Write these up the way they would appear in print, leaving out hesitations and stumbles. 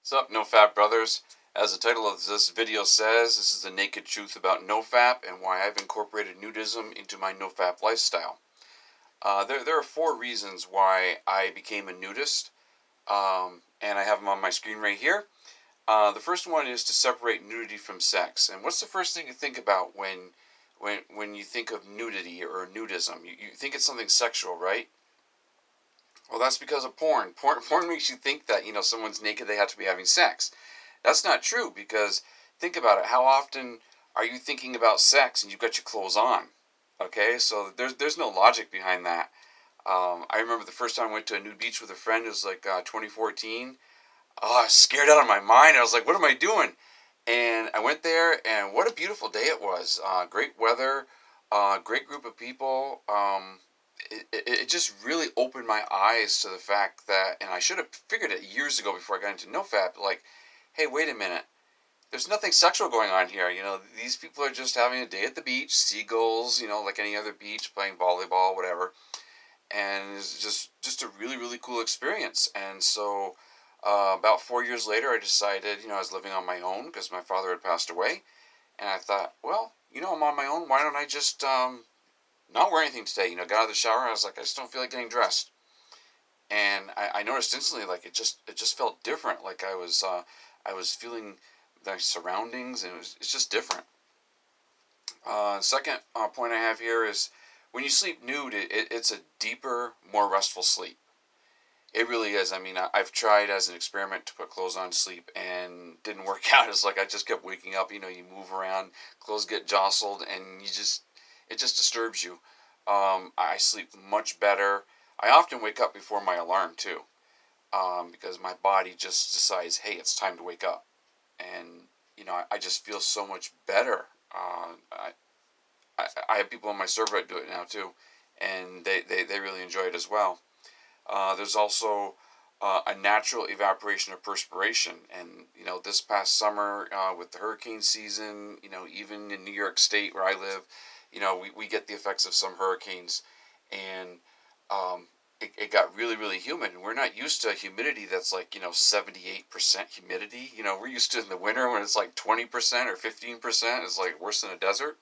What's up, NoFap brothers? As the title of this video says, this is the naked truth about NoFap and why I've incorporated nudism into my NoFap lifestyle. There are 4 reasons why I became a nudist, and I have them on my screen right here. The first one is to separate nudity from sex. And what's the first thing you think about when you think of nudity or nudism? You think it's something sexual, right? Well, that's because of porn. Porn makes you think that, someone's naked, they have to be having sex. That's not true, because think about it. How often are you thinking about sex and you've got your clothes on? Okay, so there's no logic behind that. I remember the first time I went to a nude beach with a friend. It was like 2014. Oh, I was scared out of my mind. I was like, what am I doing? And I went there, and what a beautiful day it was. Great weather, great group of people. It just really opened my eyes to the fact that, and I should have figured it years ago before I got into NoFap, like, hey, wait a minute. There's nothing sexual going on here. These people are just having a day at the beach, seagulls, like any other beach, playing volleyball, whatever. And it's just a really, really cool experience. And so about 4 years later, I decided, I was living on my own because my father had passed away. And I thought, well, I'm on my own. Why don't I just not wear anything today? Got out of the shower. I was like, I just don't feel like getting dressed. And I noticed instantly, like, it just felt different. Like I was feeling the surroundings, and it's just different. Second point I have here is when you sleep nude, it's a deeper, more restful sleep. It really is. I mean, I've tried as an experiment to put clothes on to sleep and didn't work out. It's like I just kept waking up. You move around, clothes get jostled, and it just disturbs you. I sleep much better. I often wake up before my alarm too, because my body just decides, hey, it's time to wake up, and I just feel so much better. I have people on my server that do it now too, and they really enjoy it as well. There's also a natural evaporation of perspiration, and this past summer with the hurricane season, even in New York State where I live, we get the effects of some hurricanes, and it got really, really humid, and we're not used to humidity that's like 78% humidity. We're used to in the winter when it's like 20% or 15%. It's like worse than a desert.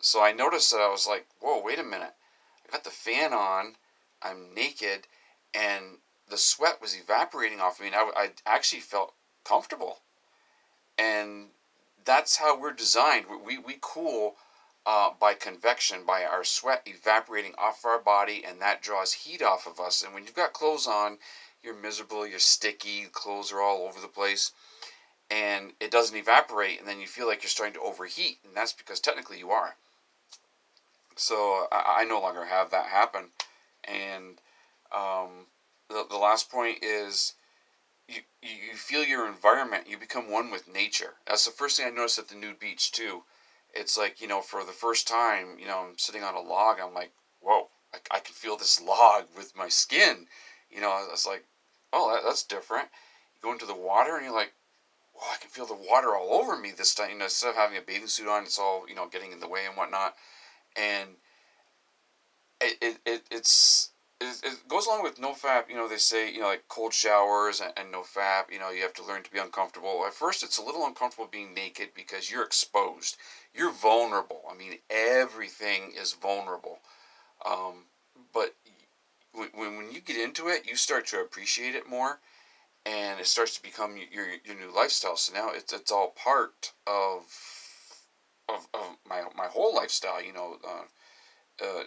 So I noticed that I was like, whoa, wait a minute. I got the fan on, I'm naked, and the sweat was evaporating off of me, and I actually felt comfortable. And that's how we're designed. We cool by convection, by our sweat evaporating off our body, and that draws heat off of us. And when you've got clothes on, you're miserable, you're sticky, clothes are all over the place, and it doesn't evaporate, and then you feel like you're starting to overheat, and that's because technically you are. So I no longer have that happen. And the last point is you feel your environment. You become one with nature. That's the first thing I noticed at the nude beach too. It's like, for the first time, I'm sitting on a log. I'm like, whoa, I can feel this log with my skin. I was like, oh, that's different. You go into the water and you're like, whoa, I can feel the water all over me this time. Instead of having a bathing suit on, it's all, getting in the way and whatnot. And it goes along with NoFap. They say, like cold showers and NoFap, you have to learn to be uncomfortable. At first, it's a little uncomfortable being naked because you're exposed. You're vulnerable. I mean, everything is vulnerable. But when you get into it, you start to appreciate it more, and it starts to become your new lifestyle. So now it's all part of my whole lifestyle.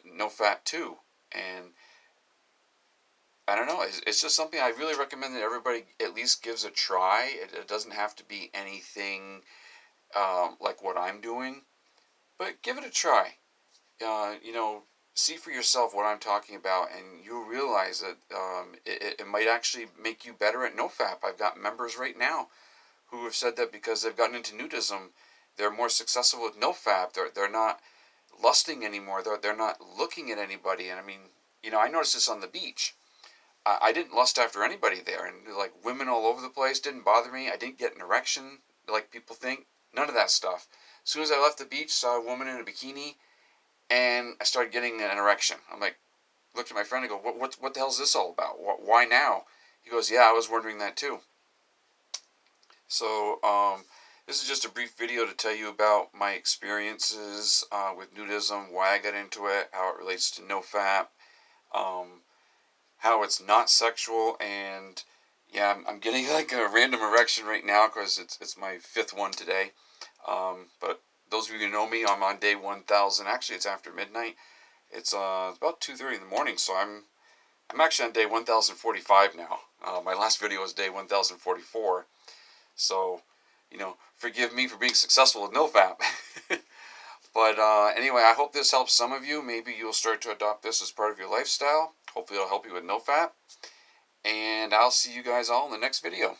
NoFap too, and I don't know. It's just something I really recommend that everybody at least gives a try. It doesn't have to be anything like what I'm doing, but give it a try. See for yourself what I'm talking about, and you'll realize that it might actually make you better at NoFap. I've got members right now who have said that because they've gotten into nudism, they're more successful with NoFap. They're not lusting anymore. They're not looking at anybody. And I mean, I noticed this on the beach. I didn't lust after anybody there, and like women all over the place didn't bother me. I didn't get an erection like people think. None of that stuff. As soon as I left the beach, saw a woman in a bikini, and I started getting an erection. I'm like, looked at my friend and go, what the hell is this all about? Why now? He goes, yeah, I was wondering that too. So, this is just a brief video to tell you about my experiences with nudism, why I got into it, how it relates to NoFap, how it's not sexual, and yeah, I'm getting like a random erection right now because it's my 5th one today. But those of you who know me, I'm on day 1000. Actually, it's after midnight. It's about 2:30 in the morning, so I'm actually on day 1045 now. My last video was day 1044. So, forgive me for being successful with NoFap. But anyway, I hope this helps some of you. Maybe you'll start to adopt this as part of your lifestyle. Hopefully it'll help you with NoFap. And I'll see you guys all in the next video.